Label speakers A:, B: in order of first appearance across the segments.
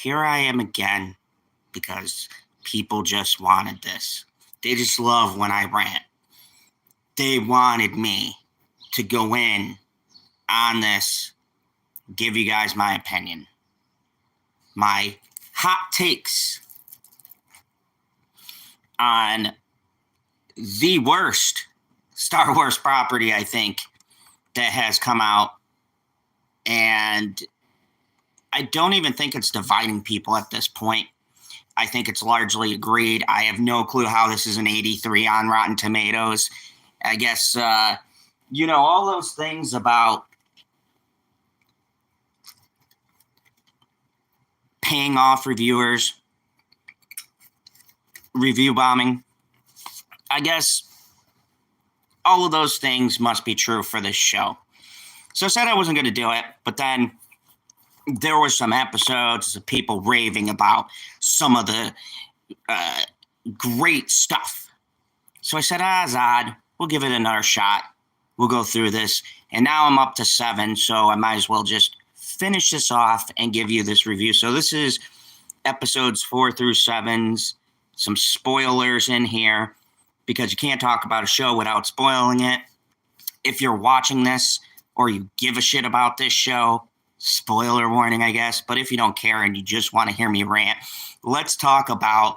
A: here I am again because people just wanted this. They just love when I rant. They wanted me to go in on this, give you guys my opinion, my hot takes on the worst Star Wars property, I think, that has come out. And I don't even think it's dividing people at this point. I think it's largely agreed. I have no clue how this is an 83 on Rotten Tomatoes. I guess, all those things about paying off reviewers, review bombing. I guess all of those things must be true for this show. So I said I wasn't going to do it, but then there were some episodes of people raving about some of the great stuff. So I said, Zod, we'll give it another shot. We'll go through this. And now I'm up to 7, so I might as well just finish this off and give you this review. So this is episodes 4 through 7, some spoilers in here, because you can't talk about a show without spoiling it. If you're watching this or you give a shit about this show, spoiler warning, I guess. But if you don't care and you just want to hear me rant, let's talk about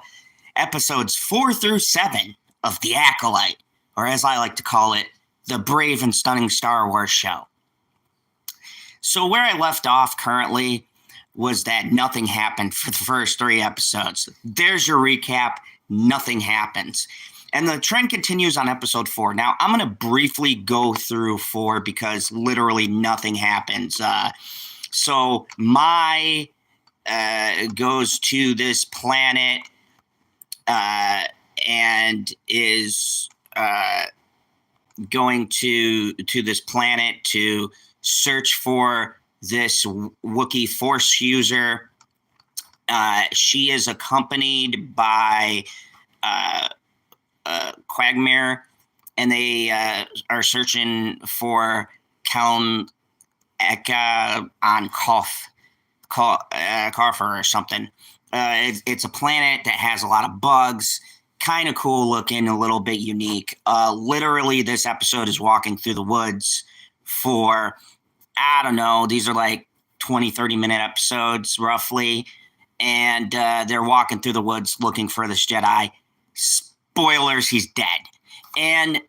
A: episodes 4 through 7 of The Acolyte, or as I like to call it, the brave and stunning Star Wars show. So where I left off currently was that nothing happened for the first 3 episodes. There's your recap. Nothing happens. And the trend continues on episode 4. Now, I'm going to briefly go through 4 because literally nothing happens. So Mai goes to this planet and is going to this planet to search for this Wookiee Force user. She is accompanied by Quagmire, and they are searching for Kelm Eka on Carfer or something. It's a planet that has a lot of bugs, kind of cool looking, a little bit unique. Literally, this episode is walking through the woods for, I don't know, these are like 20, 30-minute episodes roughly, and they're walking through the woods looking for this Jedi. Spoilers, he's dead. And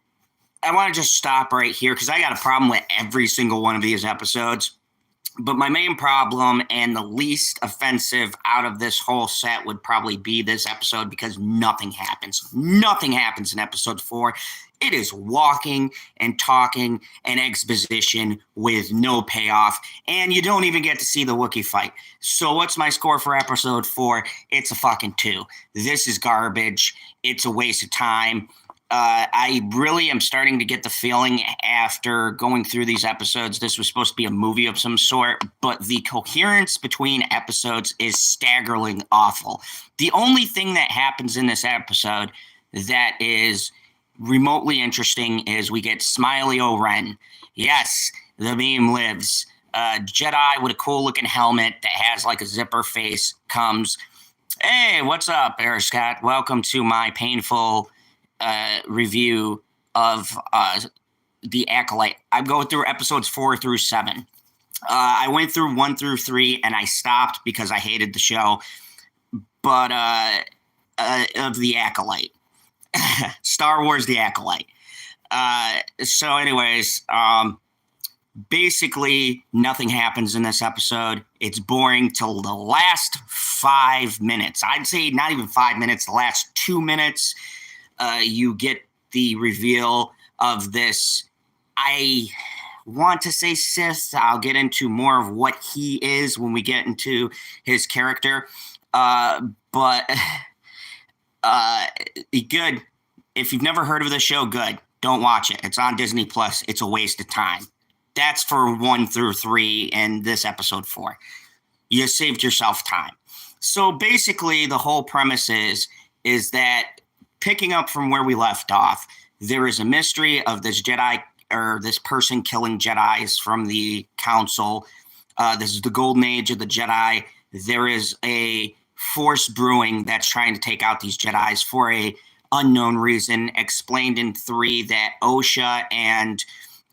A: I want to just stop right here because I got a problem with every single one of these episodes. But my main problem and the least offensive out of this whole set would probably be this episode because nothing happens. Nothing happens in episode 4. It is walking and talking and exposition with no payoff. And you don't even get to see the Wookiee fight. So what's my score for episode 4? It's a fucking 2. This is garbage. It's a waste of time. I really am starting to get the feeling after going through these episodes, this was supposed to be a movie of some sort, but the coherence between episodes is staggeringly awful. The only thing that happens in this episode that is remotely interesting is we get Smiley O'Ren. Yes, the meme lives. Jedi with a cool looking helmet that has like a zipper face comes. Hey, what's up, Eric Scott? Welcome to my painful review of The Acolyte. I'm going through episodes 4 through 7. I went through 1 through 3 and I stopped because I hated the show. But of The Acolyte. Star Wars The Acolyte. So anyways, basically nothing happens in this episode. It's boring till the last 5 minutes. I'd say not even 5 minutes, the last 2 minutes. You get the reveal of this, I want to say Sith. I'll get into more of what he is when we get into his character. But good. If you've never heard of the show, good. Don't watch it. It's on Disney Plus. It's a waste of time. That's for 1 through 3 and this episode 4. You saved yourself time. So basically the whole premise is that picking up from where we left off, there is a mystery of this Jedi or this person killing Jedis from the Council. This is the golden age of the Jedi. there is a force brewing that's trying to take out these Jedis for a unknown reason, explained in 3 that Osha and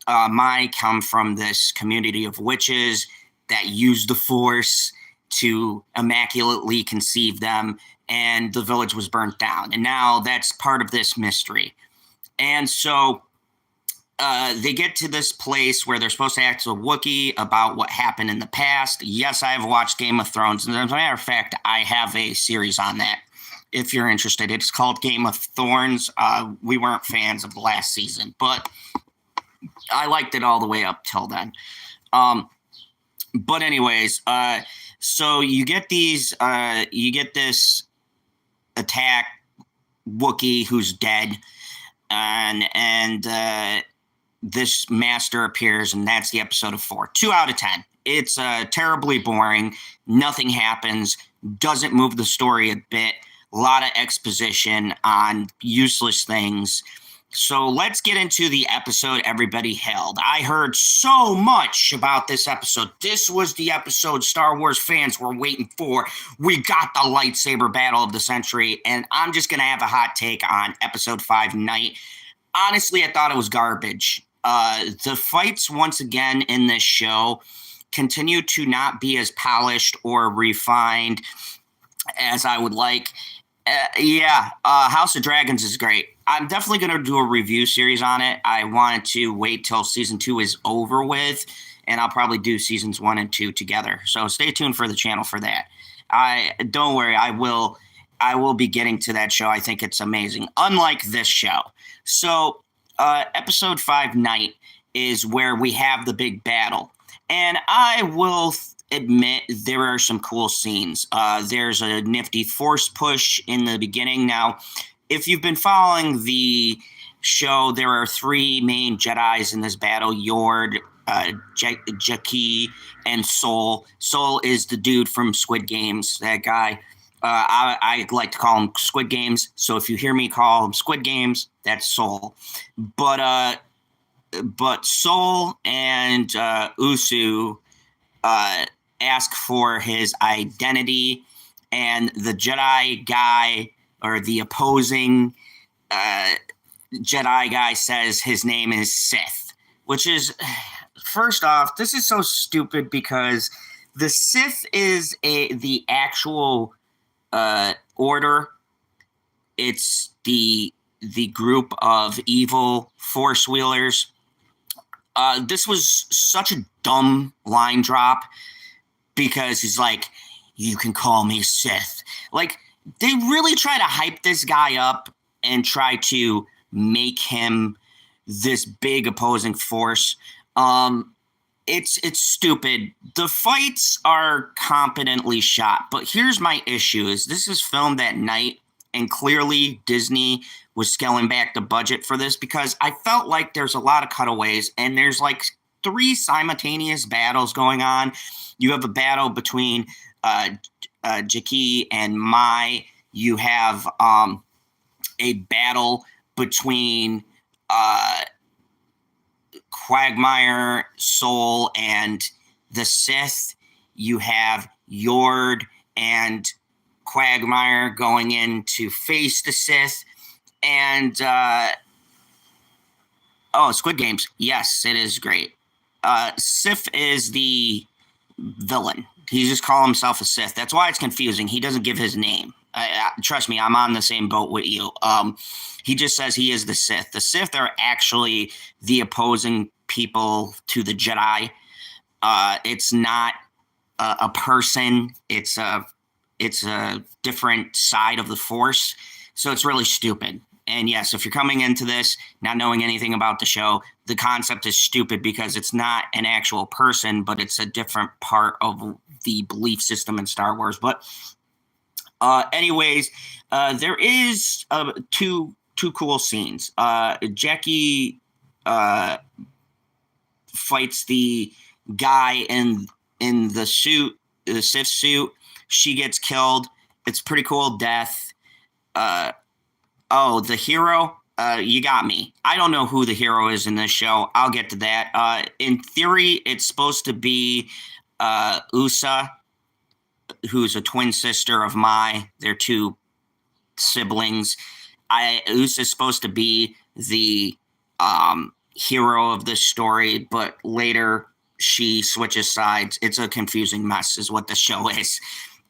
A: Mai come from this community of witches that use the force to immaculately conceive them, and the village was burnt down. And now that's part of this mystery. And so they get to this place where they're supposed to ask a Wookiee about what happened in the past. Yes, I have watched Game of Thrones. And as a matter of fact, I have a series on that if you're interested. It's called Game of Thorns. We weren't fans of the last season, but I liked it all the way up till then. But anyways, so you get this attack Wookiee who's dead, and this master appears, and that's the episode of 4. 2 out of 10. It's terribly boring. Nothing happens. Doesn't move the story a bit. A lot of exposition on useless things. So let's get into the episode everybody hailed. I heard so much about this episode. This was the episode Star Wars fans were waiting for. We got the lightsaber battle of the century, and I'm just going to have a hot take on episode 5 Night. Honestly, I thought it was garbage. The fights, once again, in this show continue to not be as polished or refined as I would like. House of Dragons is great. I'm definitely going to do a review series on it. I wanted to wait till season 2 is over with, and I'll probably do seasons 1 and 2 together. So stay tuned for the channel for that. Don't worry, I will be getting to that show. I think it's amazing. Unlike this show. So episode 5 Night is where we have the big battle. And I will admit there are some cool scenes. There's a nifty force push in the beginning. Now, if you've been following the show, there are 3 main Jedis in this battle: Yord, Jackie, and Sol. Sol is the dude from Squid Games, that guy. I like to call him Squid Games. So if you hear me call him Squid Games, that's Sol. But Sol and Usu ask for his identity, and the Jedi guy, or the opposing Jedi guy, says his name is Sith, which is, first off, this is so stupid because the Sith is the actual order. It's the group of evil force wielders. This was such a dumb line drop because he's like, you can call me Sith. Like, they really try to hype this guy up and try to make him this big opposing force. It's stupid. The fights are competently shot, but here's my issue: is this is filmed at night, and clearly Disney was scaling back the budget for this, because I felt like there's a lot of cutaways, and there's like 3 simultaneous battles going on. You have a battle between Jackie and Mai. You have a battle between Quagmire, Sol, and the Sith. You have Yord and Quagmire going in to face the Sith. And Squid Games. Yes, it is great. Sith is the villain. He just calls himself a Sith. That's why it's confusing. He doesn't give his name. Trust me, I'm on the same boat with you. He just says he is the Sith. The Sith are actually the opposing people to the Jedi. It's not a person. It's a different side of the Force. So it's really stupid. And yes, if you're coming into this not knowing anything about the show, the concept is stupid because it's not an actual person, but it's a different part of the belief system in Star Wars. But anyways, there is two cool scenes. Jackie fights the guy in the suit, the Sith suit. She gets killed. It's a pretty cool death. The hero, you got me. I don't know who the hero is in this show. I'll get to that. In theory, it's supposed to be Usa, who's a twin sister of Mai. They're two siblings. Usa's supposed to be the hero of this story, but later she switches sides. It's a confusing mess is what the show is.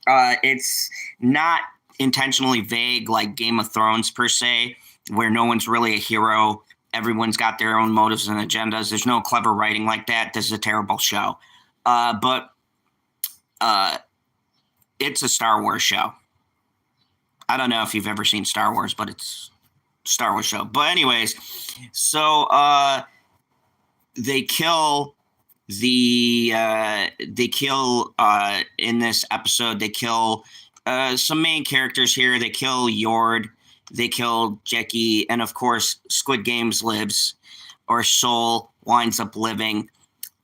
A: It's not intentionally vague like Game of Thrones per se, where no one's really a hero. Everyone's got their own motives and agendas. There's no clever writing like that. This is a terrible show. But it's a Star Wars show. I don't know if you've ever seen Star Wars, but it's a Star Wars show. But anyways, so they kill in this episode, they kill some main characters here. They kill Yord, they kill Jeki, and of course Squid Games lives, or Soul winds up living.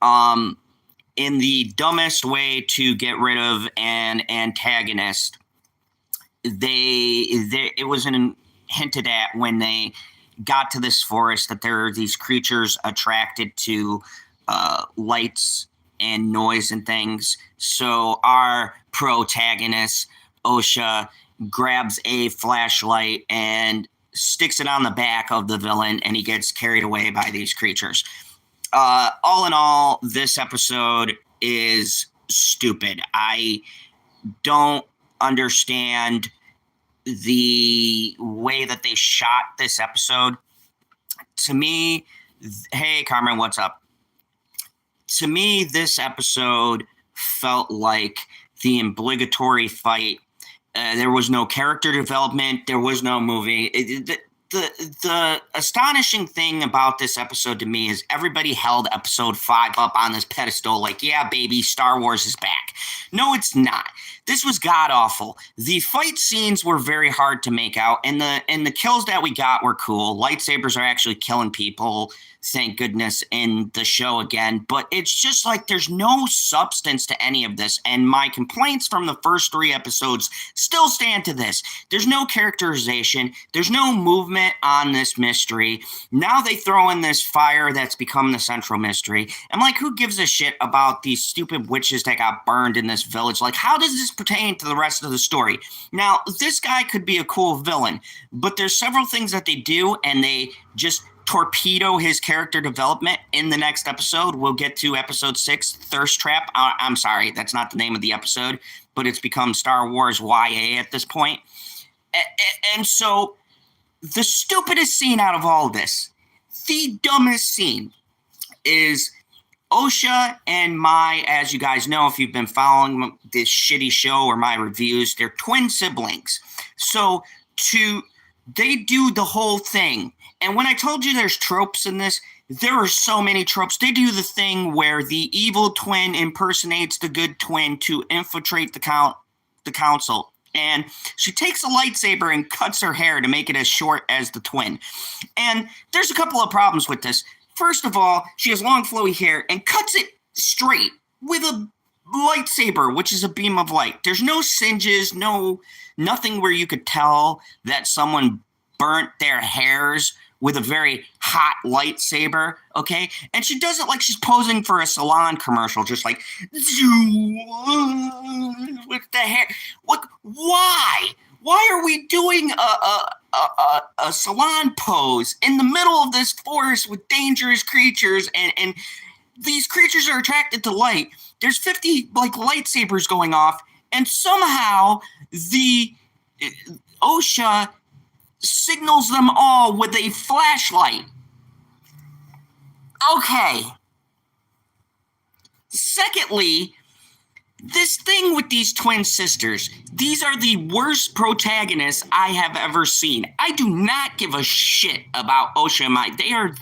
A: In the dumbest way to get rid of an antagonist, it was hinted at when they got to this forest that there are these creatures attracted to lights and noise and things. So our protagonist, Osha, grabs a flashlight and sticks it on the back of the villain, and he gets carried away by these creatures. All in all, this episode is stupid. I don't understand the way that they shot this episode. To me, hey, Carmen, what's up? To me, this episode felt like the obligatory fight. There was no character development. There was no movie. The astonishing thing about this episode to me is everybody held episode 5 up on this pedestal like, yeah, baby, Star Wars is back. No, it's not. This was god-awful. The fight scenes were very hard to make out, and the kills that we got were cool. Lightsabers are actually killing people, thank goodness, in the show again. But it's just like there's no substance to any of this, and my complaints from the first 3 episodes still stand to this. There's no characterization. There's no movement on this mystery. Now they throw in this fire that's become the central mystery. I'm like, who gives a shit about these stupid witches that got burned in this village? Like, how does this pertain to the rest of the story? Now, this guy could be a cool villain, but there's several things that they do, and they just torpedo his character development in the next episode. We'll get to episode 6, Thirst Trap. I'm sorry, that's not the name of the episode, but it's become Star Wars YA at this point. And so the stupidest scene out of all of this, the dumbest scene, is Osha and Mai, as you guys know, if you've been following this shitty show or my reviews, they're twin siblings. So they do the whole thing. And when I told you there's tropes in this, there are so many tropes. They do the thing where the evil twin impersonates the good twin to infiltrate the council. And she takes a lightsaber and cuts her hair to make it as short as the twin. And there's a couple of problems with this. First of all, she has long flowy hair and cuts it straight with a lightsaber, which is a beam of light. There's no singes, nothing where you could tell that someone burnt their hairs with a very hot lightsaber, okay? And she does it like she's posing for a salon commercial, just like, with the hair. Like, why? Why are we doing a salon pose in the middle of this forest with dangerous creatures, and these creatures are attracted to light? There's 50 like lightsabers going off, and somehow the Osha signals them all with a flashlight. Okay. Secondly, this thing with these twin sisters, these are the worst protagonists I have ever seen. I do not give a shit about Osha and Mai. They are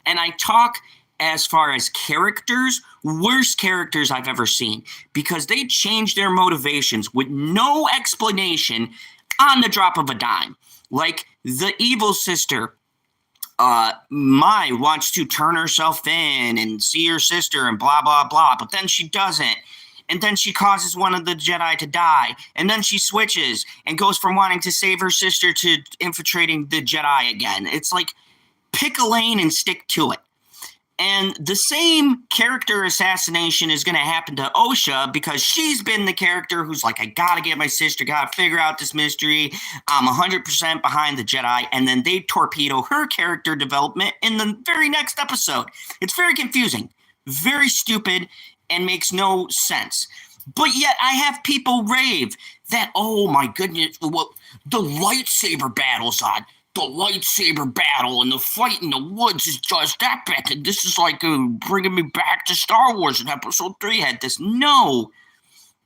A: and I talk as far as characters, worst characters I've ever seen, because they change their motivations with no explanation on the drop of a dime. Like the evil sister, Mai wants to turn herself in and see her sister and blah, blah, blah, but then she doesn't. And then she causes one of the Jedi to die. And then she switches and goes from wanting to save her sister to infiltrating the Jedi again. It's like, pick a lane and stick to it. And the same character assassination is going to happen to Osha because she's been the character who's like, I got to get my sister, got to figure out this mystery. I'm 100% behind the Jedi. And then they torpedo her character development in the very next episode. It's very confusing, very stupid, and makes no sense. But yet I have people rave that, oh my goodness, well, the lightsaber battle's on. The lightsaber battle and the fight in the woods is just epic. And this is like bringing me back to Star Wars in Episode 3 had this. No,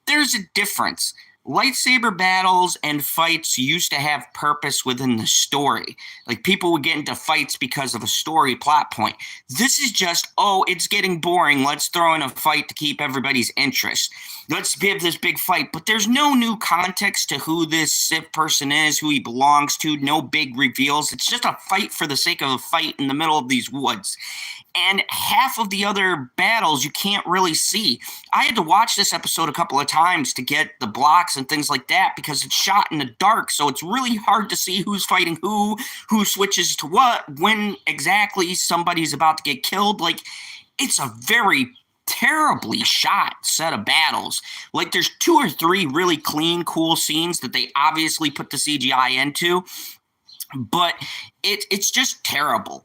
A: there's a difference. Lightsaber battles and fights used to have purpose within the story. Like, people would get into fights because of a story plot point. This is just, oh, it's getting boring. Let's throw in a fight to keep everybody's interest. Let's give this big fight. But there's no new context to who this Sith person is, who he belongs to, no big reveals. It's just a fight for the sake of a fight in the middle of these woods. And half of the other battles you can't really see. I had to watch this episode a couple of times to get the blocks and things like that because it's shot in the dark, so it's really hard to see who's fighting who switches to what, when exactly somebody's about to get killed. Like, it's a very terribly shot set of battles. Like, there's 2 or 3 really clean, cool scenes that they obviously put the CGI into, but it's just terrible.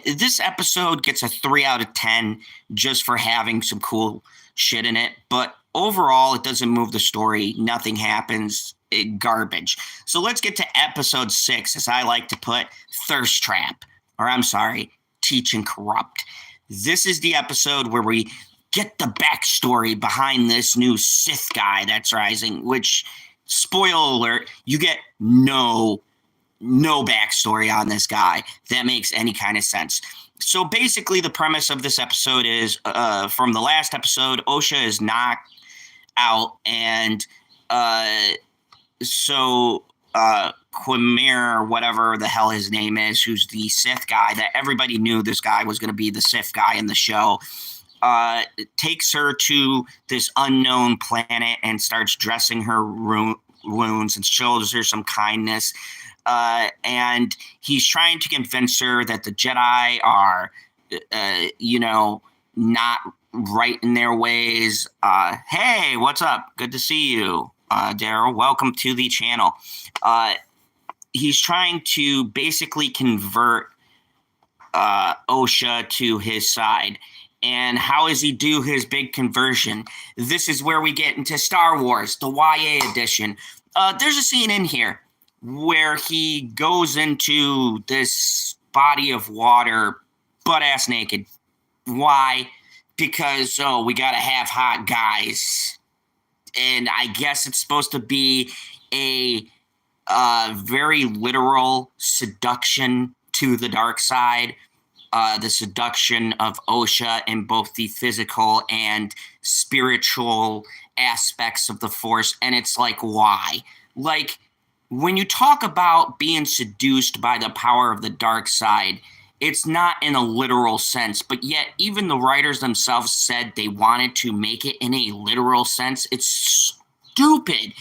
A: This episode gets a 3 out of 10 just for having some cool shit in it, but overall it doesn't move the story. Nothing happens. Garbage. So let's get to episode 6, as I like to put, Thirst Trap, or I'm sorry, Teach and Corrupt. This is the episode where we get the backstory behind this new Sith guy that's rising, which, spoiler alert, you get no backstory on this guy that makes any kind of sense. So basically the premise of this episode is from the last episode, Osha is knocked out, and so Quimir, whatever the hell his name is, who's the Sith guy that everybody knew this guy was going to be the Sith guy in the show, takes her to this unknown planet and starts dressing her wounds and shows her some kindness. And he's trying to convince her that the Jedi are, not right in their ways. Hey, what's up? Good to see you, Daryl. Welcome to the channel. He's trying to basically convert Osha to his side. And how does he do his big conversion? This is where we get into Star Wars, the YA edition. There's a scene in here where he goes into this body of water butt-ass naked. Why? Because, we gotta have hot guys. And I guess it's supposed to be a very literal seduction to the dark side. The seduction of Osha in both the physical and spiritual aspects of the Force. And it's like, why? Like, when you talk about being seduced by the power of the dark side, it's not in a literal sense, but yet even the writers themselves said they wanted to make it in a literal sense. It's stupid,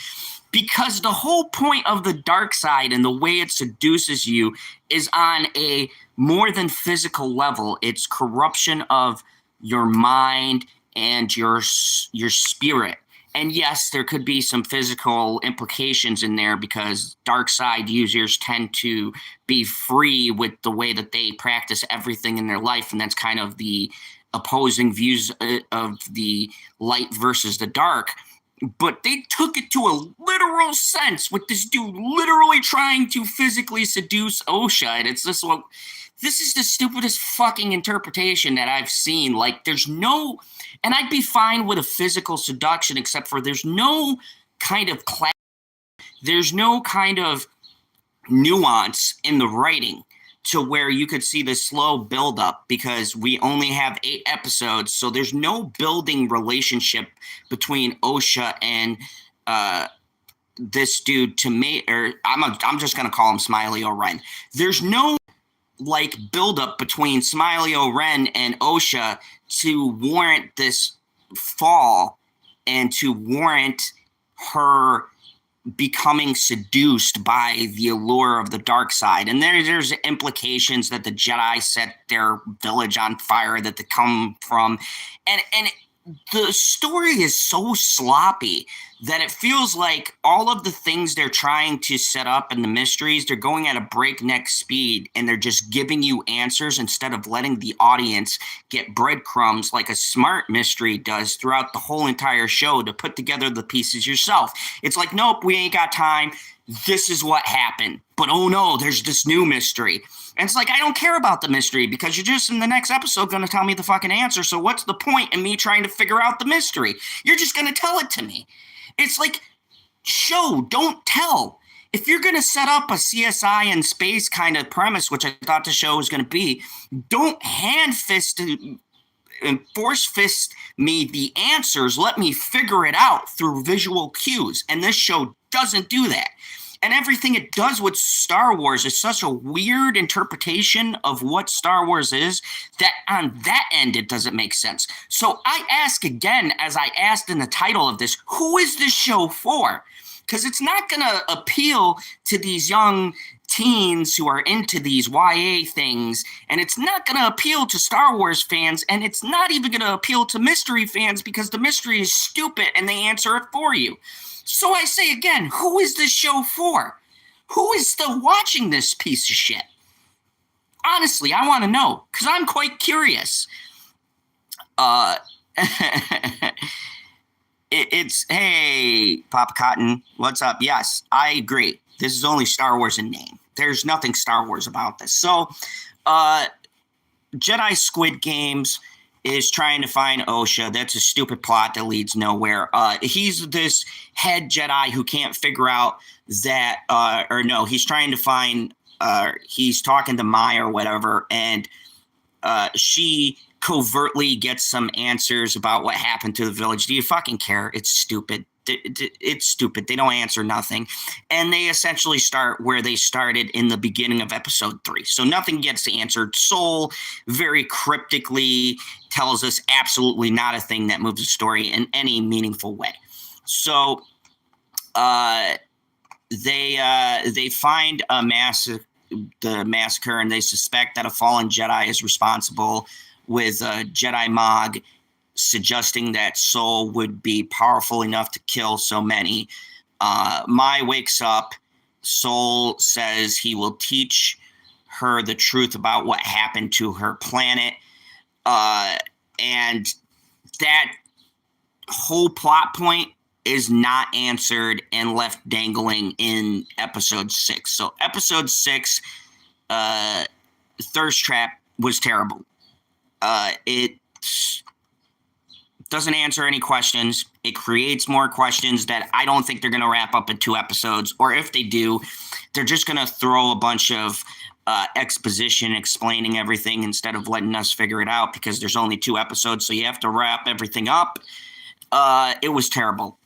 A: because the whole point of the dark side and the way it seduces you is on a more than physical level. It's corruption of your mind and your spirit. And yes, there could be some physical implications in there because dark side users tend to be free with the way that they practice everything in their life. And that's kind of the opposing views of the light versus the dark. But they took it to a literal sense with this dude literally trying to physically seduce Osha. And it's this one. This is the stupidest fucking interpretation that I've seen. Like, there's no, and I'd be fine with a physical seduction, except for there's no kind of class, there's no kind of nuance in the writing to where you could see the slow buildup, because we only have 8 episodes, so there's no building relationship between Osha and this dude to me, or I'm just gonna call him Smiley O'Ren. There's no like buildup between Smiley O'Ren and Osha to warrant this fall and to warrant her becoming seduced by the allure of the dark side. And there's implications that the Jedi set their village on fire that they come from. And the story is so sloppy that it feels like all of the things they're trying to set up and the mysteries, they're going at a breakneck speed and they're just giving you answers instead of letting the audience get breadcrumbs like a smart mystery does throughout the whole entire show to put together the pieces yourself. It's like, nope, we ain't got time. This is what happened. But oh no, there's this new mystery. And it's like, I don't care about the mystery because you're just in the next episode going to tell me the fucking answer. So what's the point in me trying to figure out the mystery? You're just going to tell it to me. It's like, show, don't tell. If you're going to set up a CSI in space kind of premise, which I thought the show was going to be, don't hand fist and force fist me the answers. Let me figure it out through visual cues. And this show doesn't do that. And everything it does with Star Wars is such a weird interpretation of what Star Wars is that on that end, it doesn't make sense. So I ask again, as I asked in the title of this, who is this show for? Because it's not going to appeal to these young teens who are into these YA things, and it's not going to appeal to Star Wars fans, and it's not even going to appeal to mystery fans because the mystery is stupid and they answer it for you. So I say again, who is this show for? Who is still watching this piece of shit? Honestly, I want to know, because I'm quite curious. It's, hey, Papa Cotton, what's up? Yes, I agree. This is only Star Wars in name. There's nothing Star Wars about this. So, Jedi Squid Games is trying to find Osha. That's a stupid plot that leads nowhere. He's this head Jedi who can't figure out that, he's trying to find, he's talking to Mai or whatever, and she covertly gets some answers about what happened to the village. Do you fucking care? It's stupid. It's stupid. They don't answer nothing. And they essentially start where they started in the beginning of episode 3. So nothing gets answered. Soul very cryptically tells us absolutely not a thing that moves the story in any meaningful way. So they find the massacre, and they suspect that a fallen Jedi is responsible, with Jedi Mog suggesting that Soul would be powerful enough to kill so many. Mai wakes up. Soul says he will teach her the truth about what happened to her planet. And that whole plot point is not answered and left dangling in episode 6. So episode 6, Thirst Trap, was terrible. It doesn't answer any questions. It creates more questions that I don't think they're going to wrap up in 2 episodes. Or if they do, they're just going to throw a bunch of exposition explaining everything instead of letting us figure it out, because there's only 2 episodes, so you have to wrap everything up. It was terrible.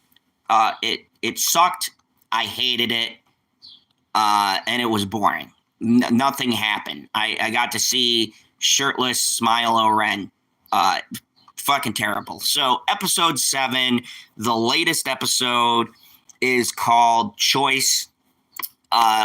A: It sucked. I hated it. And it was boring. Nothing happened. I got to see shirtless Smilo Ren. Fucking terrible. So episode 7, the latest episode, is called Choice,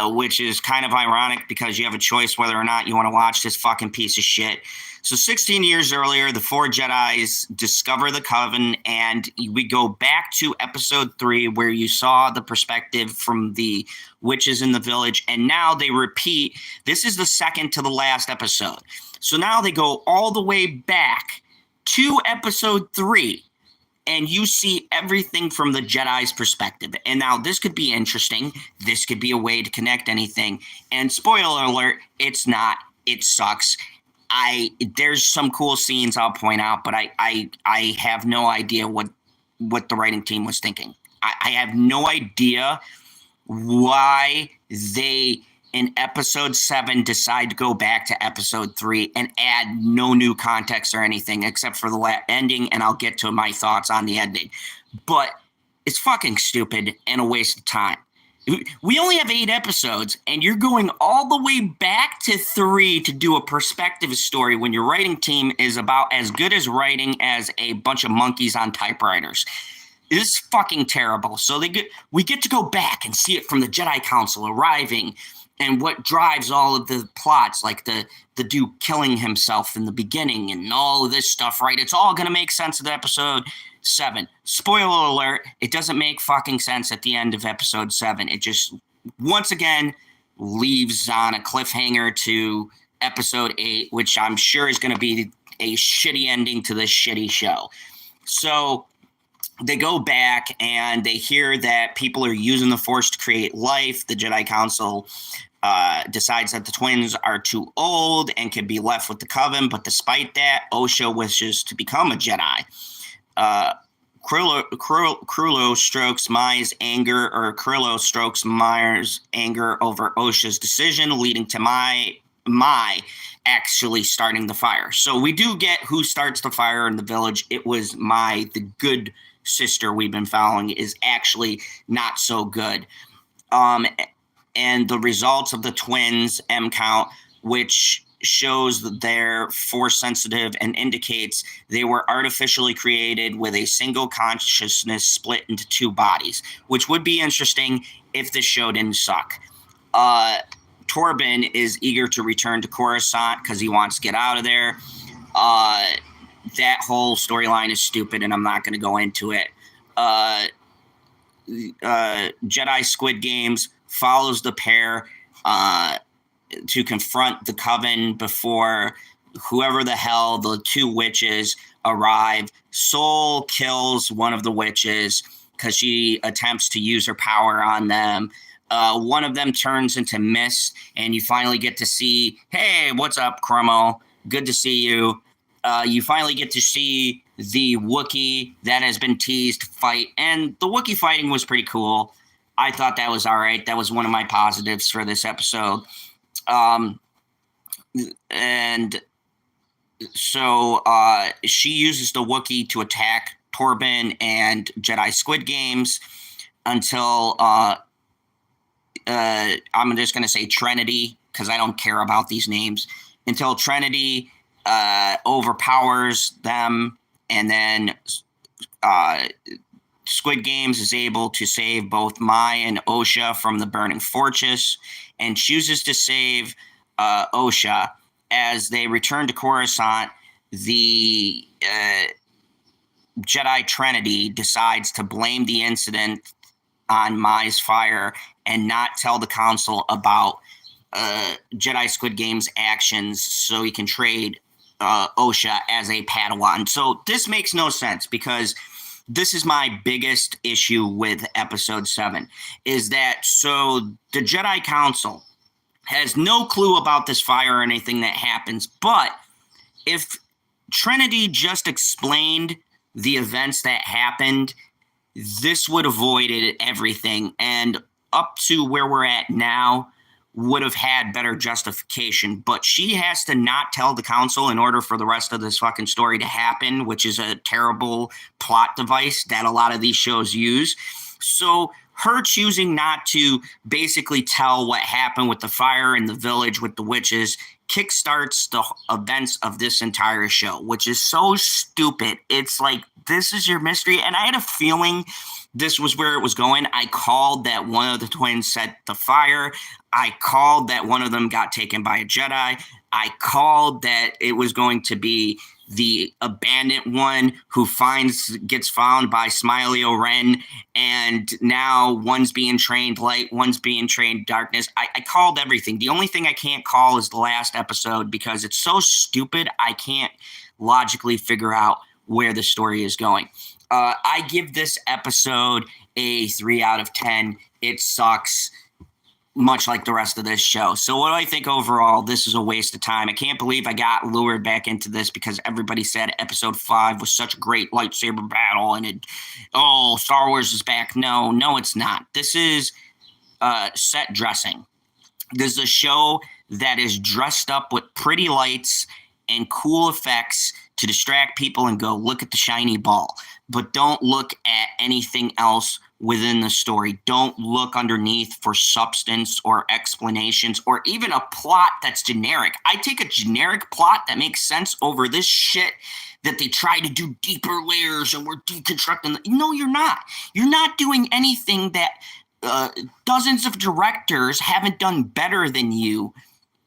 A: which is kind of ironic because you have a choice whether or not you want to watch this fucking piece of shit. So 16 years earlier, the 4 Jedis discover the Coven, and we go back to episode 3 where you saw the perspective from the witches in the village, and now they repeat. This is the second to the last episode. So now they go all the way back to episode 3, and you see everything from the Jedi's perspective. And now this could be interesting. This could be a way to connect anything. And spoiler alert, it's not. It sucks. There's some cool scenes I'll point out, but I have no idea what the writing team was thinking. I have no idea why they, in episode 7, decide to go back to episode 3 and add no new context or anything except for the ending, and I'll get to my thoughts on the ending. But it's fucking stupid and a waste of time. We only have 8 episodes, and you're going all the way back to 3 to do a perspective story when your writing team is about as good as writing as a bunch of monkeys on typewriters. is fucking terrible. So we get to go back and see it from the Jedi Council arriving and what drives all of the plots, like the Duke killing himself in the beginning and all of this stuff, right? It's all going to make sense of the episode 7. Spoiler alert, it doesn't make fucking sense at the end of episode 7. It just, once again, leaves on a cliffhanger to episode 8, which I'm sure is going to be a shitty ending to this shitty show. So they go back and they hear that people are using the Force to create life. The Jedi Council decides that the twins are too old and can be left with the Coven, but despite that, Osha wishes to become a Jedi. Krillo strokes Mai's anger over Osha's decision, leading to Mai actually starting the fire. So we do get who starts the fire in the village. It was Mai, the good sister we've been following, is actually not so good. And the results of the twins' M count, which shows that they're Force sensitive and indicates they were artificially created with a single consciousness split into 2 bodies, which would be interesting if the show didn't suck. Torben is eager to return to Coruscant because he wants to get out of there. That whole storyline is stupid, and I'm not going to go into it. Jedi Squid Games follows the pair to confront the Coven before whoever the hell the 2 witches arrive. Soul kills one of the witches because she attempts to use her power on them. One of them turns into mist, and you finally get to see, hey, what's up, Crummel? Good to see you. You finally get to see the Wookiee that has been teased fight, and the Wookiee fighting was pretty cool. I thought that was all right. That was one of my positives for this episode. And so she uses the Wookiee to attack Torben and Jedi Squid Games until I'm just going to say Trinity, because I don't care about these names, until Trinity overpowers them, and then Squid Games is able to save both Mai and Osha from the burning fortress and chooses to save Osha. As they return to Coruscant, the Jedi Trinity decides to blame the incident on Mai's fire and not tell the Council about Jedi Squid Game's actions so he can trade Osha as a Padawan. So this makes no sense, because this is my biggest issue with episode 7, is that so the Jedi Council has no clue about this fire or anything that happens, but if Trinity just explained the events that happened, this would have avoided everything, and up to where we're at now would have had better justification. But she has to not tell the Council in order for the rest of this fucking story to happen, which is a terrible plot device that a lot of these shows use. So her choosing not to basically tell what happened with the fire in the village with the witches kickstarts the events of this entire show, which is so stupid. It's like, this is your mystery. And I had a feeling this was where it was going. I called that one of the twins set the fire. I called that one of them got taken by a Jedi. I called that it was going to be the abandoned one who gets found by Smiley O'Ren, and now one's being trained light, one's being trained darkness. I called everything. The only thing I can't call is the last episode, because it's so stupid I can't logically figure out where the story is going. I give this episode a 3 out of 10. It sucks, much like the rest of this show. So what do I think overall? This is a waste of time. I can't believe I got lured back into this because everybody said episode 5 was such a great lightsaber battle and Star Wars is back. No, it's not. This is set dressing. This is a show that is dressed up with pretty lights and cool effects to distract people and go, look at the shiny ball. But don't look at anything else within the story. Don't look underneath for substance or explanations or even a plot that's generic. I take a generic plot that makes sense over this shit that they try to do deeper layers and we're deconstructing. No, you're not. You're not doing anything that dozens of directors haven't done better than you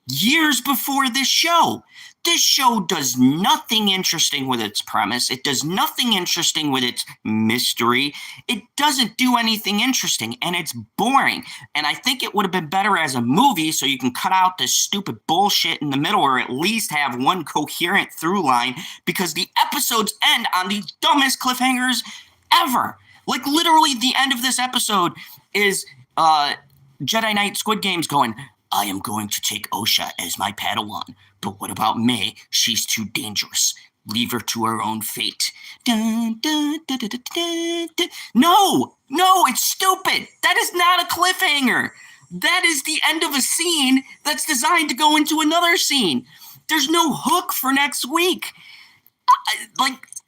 A: years before this show. This show does nothing interesting with its premise. It does nothing interesting with its mystery. It doesn't do anything interesting, and it's boring. And I think it would have been better as a movie, so you can cut out this stupid bullshit in the middle, or at least have one coherent through line, because the episodes end on the dumbest cliffhangers ever. Like, literally, the end of this episode is Jedi Knight Squid Games going, I am going to take Osha as my Padawan. But what about May? She's too dangerous. Leave her to her own fate. Dun, dun, dun, dun, dun, dun, dun. No, it's stupid. That is not a cliffhanger. That is the end of a scene that's designed to go into another scene. There's no hook for next week.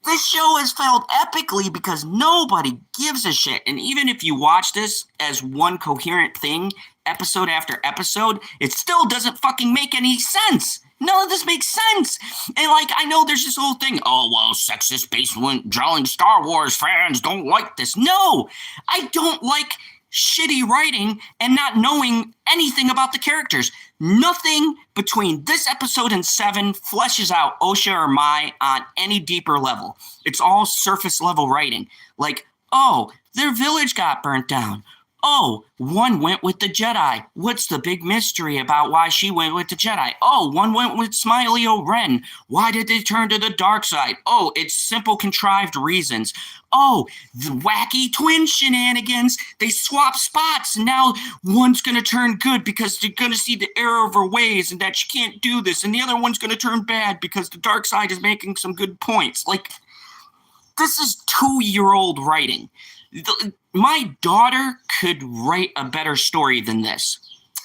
A: This show has failed epically because nobody gives a shit. And even if you watch this as one coherent thing, episode after episode, it still doesn't fucking make any sense. None of this makes sense. And I know there's this whole thing, oh, well, sexist basement drawing Star Wars fans don't like this. No, I don't like shitty writing and not knowing anything about the characters. Nothing between this episode and 7 fleshes out Osha or Mai on any deeper level. It's all surface level writing. Oh, their village got burnt down. Oh, one went with the Jedi. What's the big mystery about why she went with the Jedi? Oh, one went with Smiley O'Ren. Why did they turn to the dark side? Oh, it's simple contrived reasons. Oh, the wacky twin shenanigans. They swap spots, and now one's going to turn good because they're going to see the error of her ways and that she can't do this, and the other one's going to turn bad because the dark side is making some good points. This is 2-year-old writing. My daughter could write a better story than this.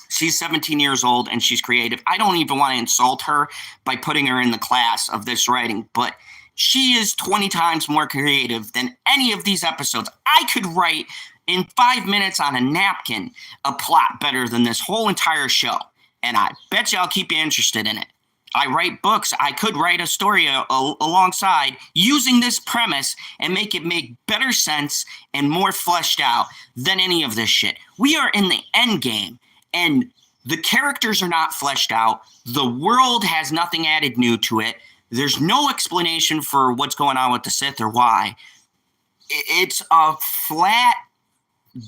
A: She's 17 years old and she's creative. I don't even want to insult her by putting her in the class of this writing, but she is 20 times more creative than any of these episodes. I could write in 5 minutes on a napkin a plot better than this whole entire show, and I bet you I'll keep you interested in it. I write books. I could write a story alongside using this premise and make it make better sense and more fleshed out than any of this shit. We are in the end game, and the characters are not fleshed out. The world has nothing added new to it. There's no explanation for what's going on with the Sith or why. It's a flat,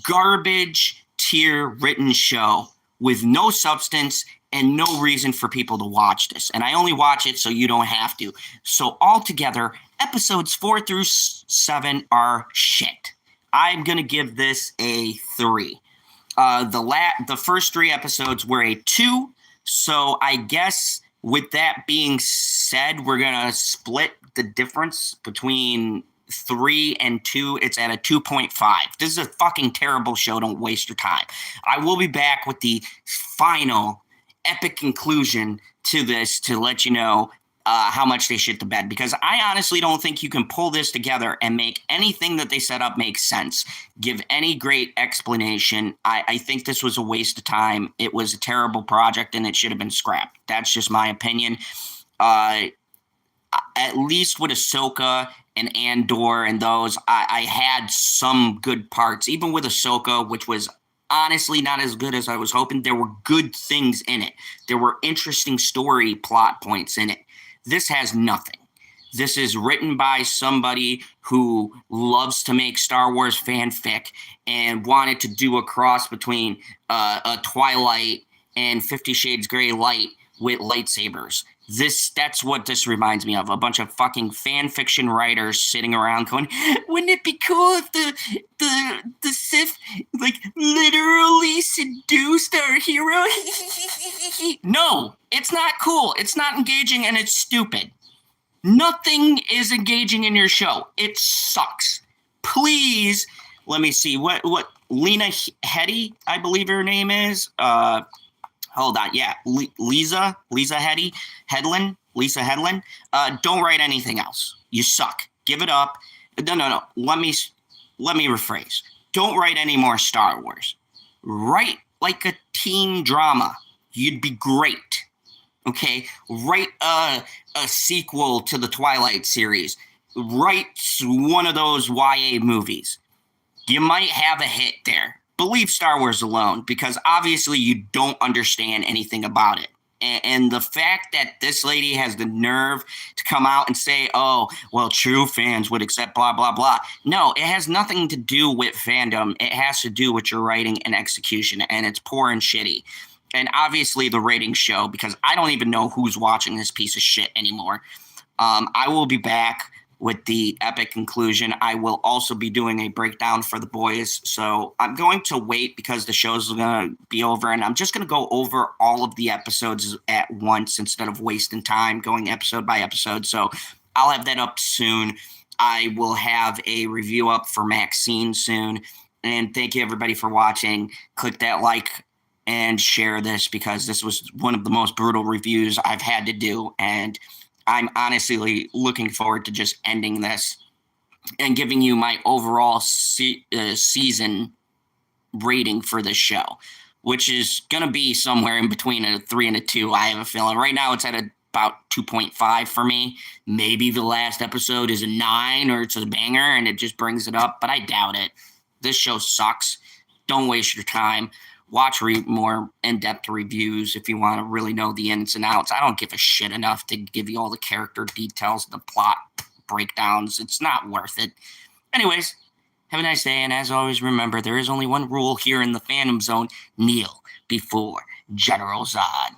A: garbage tier written show with no substance and no reason for people to watch this. And I only watch it so you don't have to. So altogether, episodes 4 through 7 are shit. I'm going to give this a 3. The first 3 episodes were a 2. So I guess with that being said, we're going to split the difference between 3 and 2. It's at a 2.5. This is a fucking terrible show. Don't waste your time. I will be back with the final epic conclusion to this to let you know how much they shit the bed, because I honestly don't think you can pull this together and make anything that they set up make sense, give any great explanation. I think this was a waste of time. It was a terrible project and it should have been scrapped. That's just my opinion. At least with Ahsoka and Andor and those, I had some good parts. Even with Ahsoka, which was honestly not as good as I was hoping, there were good things in it. There were interesting story plot points in it. This has nothing. This is written by somebody who loves to make Star Wars fanfic and wanted to do a cross between a Twilight and 50 Shades Grey light with lightsabers. That's what this reminds me of. A bunch of fucking fan fiction writers sitting around going, wouldn't it be cool if the Sith literally seduced our hero? No, it's not cool. It's not engaging, and it's stupid. Nothing is engaging in your show. It sucks. Please, let me see what Lena Headey, I believe her name is. Hold on. Yeah. Lisa Headland. Don't write anything else. You suck. Give it up. No. Let me rephrase. Don't write any more Star Wars. Write like a teen drama. You'd be great. Okay, write a sequel to the Twilight series. Write one of those YA movies. You might have a hit there. But leave Star Wars alone, because obviously you don't understand anything about it. And the fact that this lady has the nerve to come out and say, oh, well, true fans would accept blah, blah, blah. No, it has nothing to do with fandom. It has to do with your writing and execution, and it's poor and shitty. And obviously the ratings show, because I don't even know who's watching this piece of shit anymore. I will be back with the epic conclusion. I will also be doing a breakdown for the boys. So I'm going to wait because the show's going to be over, and I'm just going to go over all of the episodes at once instead of wasting time going episode by episode. So I'll have that up soon. I will have a review up for Maxine soon. And thank you, everybody, for watching. Click that like and share this, because this was one of the most brutal reviews I've had to do. And I'm honestly looking forward to just ending this and giving you my overall season rating for this show, which is going to be somewhere in between a 3 and a 2. I have a feeling right now it's at about 2.5 for me. Maybe the last episode is a 9 or it's a banger and it just brings it up, but I doubt it. This show sucks. Don't waste your time. Watch more in-depth reviews if you want to really know the ins and outs. I don't give a shit enough to give you all the character details, the plot breakdowns. It's not worth it. Anyways, have a nice day, and as always, remember, there is only one rule here in the Fandom Zone: kneel before General Zod.